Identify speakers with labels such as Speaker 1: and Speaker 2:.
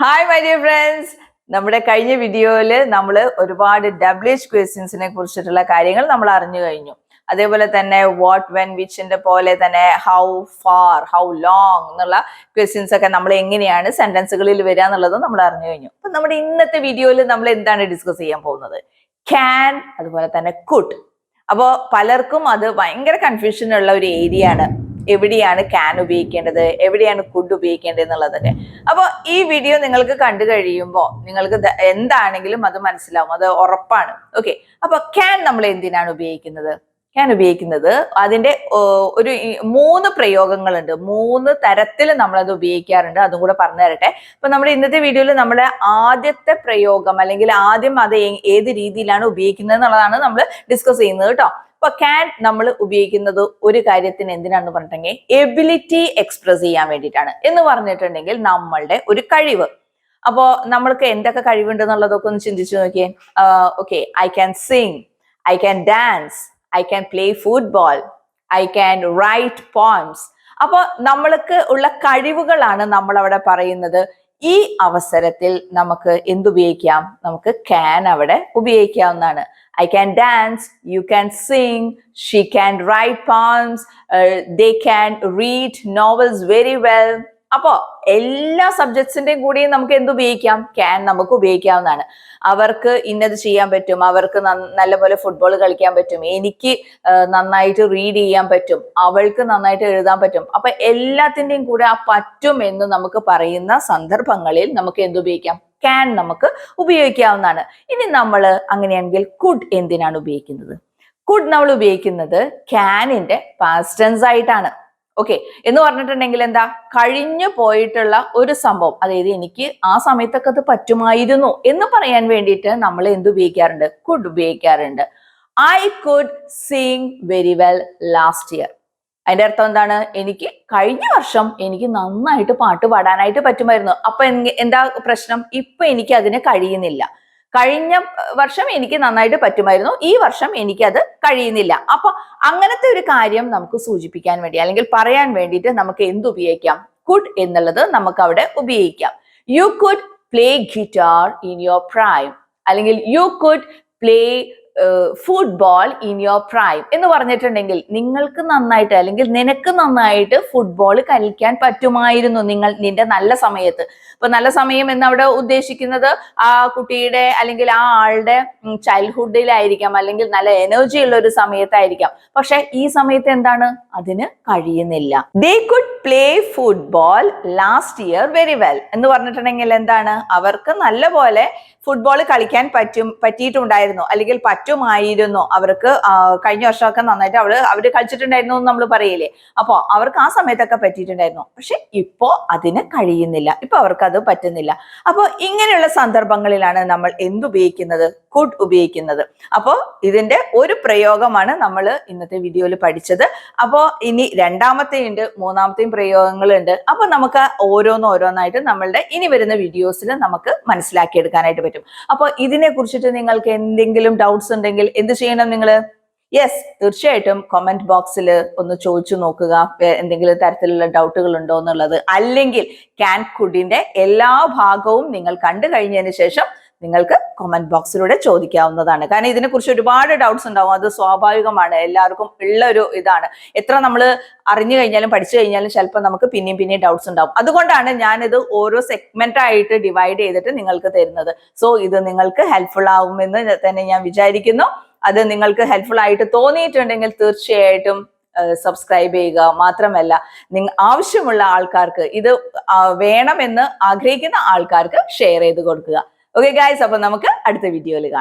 Speaker 1: Hi my dear friends. നമ്മുടെ കഴിഞ്ഞ വീഡിയോയിൽ നമ്മൾ ഒരുപാട് WH ക്വസ്റ്റ്യൻസിനെ കുറിച്ചിട്ടുള്ള കാര്യങ്ങൾ നമ്മൾ അറിഞ്ഞു കഴിഞ്ഞു. അതേപോലെ തന്നെ വാട്ട്, വെൻ, വിച്ചിന്റെ പോലെ തന്നെ ഹൗ ഫാർ, ഹൗ ലോങ് എന്നുള്ള ക്വസ്റ്റ്യൻസ് ഒക്കെ നമ്മൾ എങ്ങനെയാണ് സെന്റൻസുകളിൽ വരിക എന്നുള്ളത് നമ്മൾ അറിഞ്ഞു കഴിഞ്ഞു. അപ്പൊ നമ്മുടെ ഇന്നത്തെ വീഡിയോയിൽ നമ്മൾ എന്താണ് ഡിസ്കസ് ചെയ്യാൻ പോകുന്നത്? ക്യാൻ, അതുപോലെ തന്നെ കുഡ്. അപ്പോൾ പലർക്കും അത് ഭയങ്കര കൺഫ്യൂഷൻ ഉള്ള ഒരു ഏരിയ ആണ്. എവിടെയാണ് ക്യാൻ ഉപയോഗിക്കേണ്ടത്, എവിടെയാണ് കുഡ് ഉപയോഗിക്കേണ്ടത് എന്നുള്ളതൊക്കെ. അപ്പോൾ ഈ വീഡിയോ നിങ്ങൾക്ക് കണ്ടു കഴിയുമ്പോൾ നിങ്ങൾക്ക് എന്താണെങ്കിലും അത് മനസ്സിലാവും, അത് ഉറപ്പാണ്. ഓക്കെ, അപ്പൊ ക്യാൻ നമ്മൾ എന്തിനാണ് ഉപയോഗിക്കുന്നത്? ക്യാൻ ഉപയോഗിക്കുന്നത് അതിന്റെ ഒരു 3 പ്രയോഗങ്ങളുണ്ട്. 3 തരത്തിൽ നമ്മളത് ഉപയോഗിക്കാറുണ്ട്. അതും കൂടെ പറഞ്ഞു തരട്ടെ. അപ്പൊ നമ്മുടെ ഇന്നത്തെ വീഡിയോയിൽ നമ്മുടെ ആദ്യത്തെ പ്രയോഗം അല്ലെങ്കിൽ ആദ്യം അത് ഏത് രീതിയിലാണ് ഉപയോഗിക്കുന്നത് എന്നുള്ളതാണ് നമ്മൾ ഡിസ്കസ് ചെയ്യുന്നത് കേട്ടോ. അപ്പൊ ക്യാൻ നമ്മൾ ഉപയോഗിക്കുന്നത് ഒരു കാര്യത്തിന് എന്തിനാണെന്ന് പറഞ്ഞിട്ടുണ്ടെങ്കിൽ എബിലിറ്റി എക്സ്പ്രസ് ചെയ്യാൻ വേണ്ടിയിട്ടാണ്. എന്ന് പറഞ്ഞിട്ടുണ്ടെങ്കിൽ നമ്മളുടെ ഒരു കഴിവ്. അപ്പോ നമ്മൾക്ക് എന്തൊക്കെ കഴിവുണ്ട് എന്നുള്ളതൊക്കെ ഒന്ന് ചിന്തിച്ചു നോക്കിയേ. Okay, I can sing, I can dance, I can play football, I can write poems. അപ്പൊ നമ്മൾക്ക് ഉള്ള കഴിവുകളാണ് നമ്മൾ അവിടെ പറയുന്നത്. ഈ അവസരത്തിൽ നമുക്ക് എന്തുപയോഗിക്കാം? നമുക്ക് ക്യാൻ അവിടെ ഉപയോഗിക്കാവുന്നതാണ്. I can dance, you can sing, she can write poems, they can read novels very well. അപ്പോ എല്ലാ സബ്ജക്ട്സിന്റെയും കൂടിയും നമുക്ക് എന്ത് ഉപയോഗിക്കാം? ക്യാൻ നമുക്ക് ഉപയോഗിക്കാവുന്നതാണ്. അവർക്ക് ഇന്നത് ചെയ്യാൻ പറ്റും, അവർക്ക് നല്ലപോലെ ഫുട്ബോൾ കളിക്കാൻ പറ്റും, എനിക്ക് നന്നായിട്ട് റീഡ് ചെയ്യാൻ പറ്റും, അവൾക്ക് നന്നായിട്ട് എഴുതാൻ പറ്റും. അപ്പൊ എല്ലാത്തിന്റെയും കൂടെ ആ പറ്റും എന്ന് നമുക്ക് പറയുന്ന സന്ദർഭങ്ങളിൽ നമുക്ക് എന്ത് ഉപയോഗിക്കാം? ക്യാൻ നമുക്ക് ഉപയോഗിക്കാവുന്നതാണ്. ഇനി നമ്മൾ അങ്ങനെയാണെങ്കിൽ കുഡ് എന്തിനാണ് ഉപയോഗിക്കുന്നത്? കുഡ് നമ്മൾ ഉപയോഗിക്കുന്നത് ക്യാനിന്റെ പാസ്റ്റ് ടെൻസ് ആയിട്ടാണ്. ഓക്കെ, എന്ന് പറഞ്ഞിട്ടുണ്ടെങ്കിൽ എന്താ? കഴിഞ്ഞു പോയിട്ടുള്ള ഒരു സംഭവം, അതായത് എനിക്ക് ആ സമയത്തൊക്കെ അത് പറ്റുമായിരുന്നു എന്ന് പറയാൻ വേണ്ടിയിട്ട് നമ്മൾ എന്ത് ഉപയോഗിക്കാറുണ്ട്? കുഡ് ഉപയോഗിക്കാറുണ്ട്. I could Singh very well last year. അതിന്റെ അർത്ഥം എന്താണ്? എനിക്ക് കഴിഞ്ഞ വർഷം എനിക്ക് നന്നായിട്ട് പാട്ട് പാടാനായിട്ട് പറ്റുമായിരുന്നു. അപ്പൊ എന്താ പ്രശ്നം? ഇപ്പൊ എനിക്ക് അതിന് കഴിയുന്നില്ല. കഴിഞ്ഞ വർഷം എനിക്ക് നന്നായിട്ട് പറ്റുമായിരുന്നു, ഈ വർഷം എനിക്കത് കഴിയുന്നില്ല. അപ്പൊ അങ്ങനത്തെ ഒരു കാര്യം നമുക്ക് സൂചിപ്പിക്കാൻ വേണ്ടി അല്ലെങ്കിൽ പറയാൻ വേണ്ടിയിട്ട് നമുക്ക് എന്ത് ഉപയോഗിക്കാം? കുഡ് എന്നുള്ളത് നമുക്ക് അവിടെ ഉപയോഗിക്കാം. You could play guitar in your prime, അല്ലെങ്കിൽ you could play football in your prime എന്ന് പറഞ്ഞിട്ടുണ്ടെങ്കിൽ നിങ്ങൾക്ക് നന്നായിട്ട് അല്ലെങ്കിൽ നിനക്ക് നന്നായിട്ട് ഫുട്ബോൾ കളിക്കാൻ പറ്റുമായിരുന്നു നിന്റെ നല്ല സമയത്ത്. ഇപ്പൊ നല്ല സമയം എന്ന് അവിടെ ഉദ്ദേശിക്കുന്നത് ആ കുട്ടിയുടെ അല്ലെങ്കിൽ ആ ആളുടെ ചൈൽഡ്ഹുഡിലായിരിക്കാം, അല്ലെങ്കിൽ നല്ല എനർജി ഉള്ള ഒരു സമയത്തായിരിക്കാം. പക്ഷെ ഈ സമയത്ത് എന്താണ്? അതിന് കഴിയുന്നില്ല. They could play football last year very well എന്ന് പറഞ്ഞിട്ടുണ്ടെങ്കിൽ എന്താണ്? അവർക്ക് നല്ലപോലെ ഫുട്ബോൾ കളിക്കാൻ പറ്റിയിട്ടുണ്ടായിരുന്നു, അല്ലെങ്കിൽ പറ്റുമായിരുന്നു. അവർക്ക് കഴിഞ്ഞ വർഷമൊക്കെ നന്നായിട്ട് അവര് കളിച്ചിട്ടുണ്ടായിരുന്നു എന്ന് നമ്മൾ പറയില്ലേ. അപ്പൊ അവർക്ക് ആ സമയത്തൊക്കെ പറ്റിയിട്ടുണ്ടായിരുന്നു, പക്ഷെ ഇപ്പോ അതിന് കഴിയുന്നില്ല, ഇപ്പൊ അവർക്ക് അത് പറ്റുന്നില്ല. അപ്പൊ ഇങ്ങനെയുള്ള സന്ദർഭങ്ങളിലാണ് നമ്മൾ എന്തുപയോഗിക്കുന്നത്? കുഡ് ഉപയോഗിക്കുന്നത്. അപ്പോ ഇതിന്റെ ഒരു പ്രയോഗമാണ് നമ്മൾ ഇന്നത്തെ വീഡിയോയിൽ പഠിച്ചത്. അപ്പോ ഇനി രണ്ടാമത്തെയുണ്ട്, മൂന്നാമത്തെയും പ്രയോഗങ്ങളുണ്ട്. അപ്പൊ നമുക്ക് ഓരോന്നായിട്ട് നമ്മളുടെ ഇനി വരുന്ന വീഡിയോസിൽ നമുക്ക് മനസ്സിലാക്കിയെടുക്കാനായിട്ട് പറ്റും. അപ്പൊ ഇതിനെ കുറിച്ചിട്ട് നിങ്ങൾക്ക് എന്തെങ്കിലും ഡൗട്ട്സ് ഉണ്ടെങ്കിൽ എന്ത് ചെയ്യണം നിങ്ങൾ? യെസ്, തീർച്ചയായിട്ടും കമന്റ് ബോക്സിൽ ഒന്ന് ചോദിച്ചു നോക്കുക, എന്തെങ്കിലും തരത്തിലുള്ള ഡൗട്ടുകൾ ഉണ്ടോ എന്നുള്ളത്. അല്ലെങ്കിൽ ക്യാൻ കുഡിന്റെ എല്ലാ ഭാഗവും നിങ്ങൾ കണ്ടു കഴിഞ്ഞതിന് ശേഷം നിങ്ങൾക്ക് കമന്റ് ബോക്സിലൂടെ ചോദിക്കാവുന്നതാണ്. കാരണം ഇതിനെക്കുറിച്ച് ഒരുപാട് ഡൗട്ട്സ് ഉണ്ടാവും, അത് സ്വാഭാവികമാണ്, എല്ലാവർക്കും ഉള്ള ഒരു ഇതാണ്. എത്ര നമ്മൾ അറിഞ്ഞു കഴിഞ്ഞാലും പഠിച്ചു കഴിഞ്ഞാലും ചിലപ്പോൾ നമുക്ക് പിന്നെയും ഡൗട്ട്സ് ഉണ്ടാവും. അതുകൊണ്ടാണ് ഞാനിത് ഓരോ സെഗ്മെന്റ് ആയിട്ട് ഡിവൈഡ് ചെയ്തിട്ട് നിങ്ങൾക്ക് തരുന്നത്. സോ ഇത് നിങ്ങൾക്ക് ഹെൽപ്ഫുൾ ആവുമെന്ന് തന്നെ ഞാൻ വിചാരിക്കുന്നു. അത് നിങ്ങൾക്ക് ഹെൽപ്ഫുൾ ആയിട്ട് തോന്നിയിട്ടുണ്ടെങ്കിൽ തീർച്ചയായിട്ടും സബ്സ്ക്രൈബ് ചെയ്യുക. മാത്രമല്ല, ആവശ്യമുള്ള ആൾക്കാർക്ക്, ഇത് വേണമെന്ന് ആഗ്രഹിക്കുന്ന ആൾക്കാർക്ക് ഷെയർ ചെയ്ത് കൊടുക്കുക. ഓക്കെ ഗൈസ്, അപ്പൊ നമുക്ക് അടുത്ത വീഡിയോയിൽ കാണാം.